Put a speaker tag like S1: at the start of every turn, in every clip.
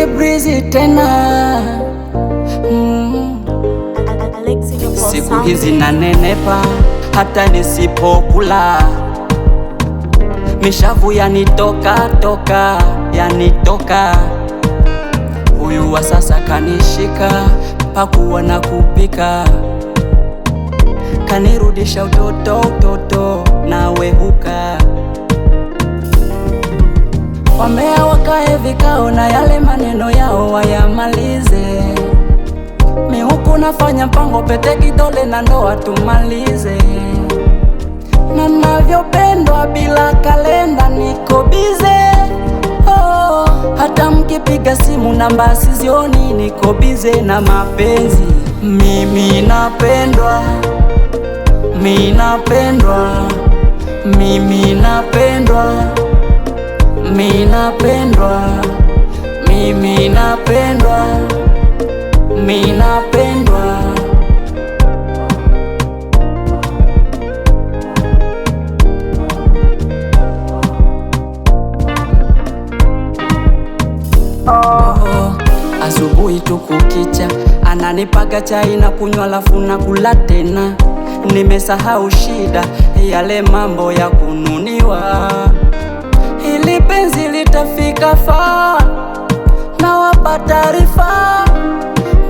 S1: breezy tena. Siku hizi nanenepa hata nisipokula, mishavu yanitoka. Huyu wa sasa kanishika, pakuwa na kupika, kanirudisha utoto nawe huka. Wamea wakae vikao na yale maneno yao wayamalize. Mi huku nafanya mpango, pete kidole na ndoa tumalize. Na navyopendwa bila kalenda niko bize. Oh, hata mkipiga simu namba sizioni, niko bize na mapenzi. Mimi napendwa, mimi napendwa, mimi napendwa, mimi napendwa, mimi napendwa, mimi napendwa. Asubuhi tu kukicha, ananipaga chai na kunywa alafu na kula tena. Nimesahau shida, yale mambo ya kununiwa. Hili penzi litafika faa, na wapa taarifa,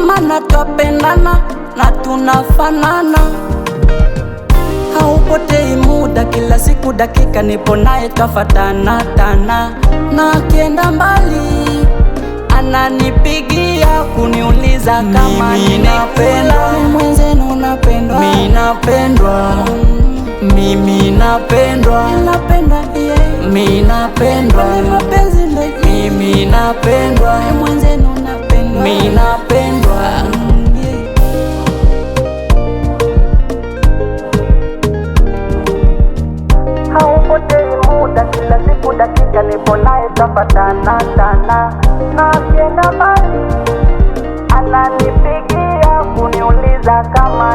S1: maana twapendana na tunafanana. Haupotei muda, kila siku dakika nipo naye twafatana tana. Na akienda mbali ananipigia kuniuliza kama mimi napendwa, mwenzenu napendwa, mimi napendwa, mimi napendwa, mimi napendwa, mapenzi ndio mimi napendwa, mwenzenu napendwa, mimi napendwa. Haupotei muda, kila siku dakika nipo naye twafatana tana. Na akienda mbali ananipigia kuniuliza kama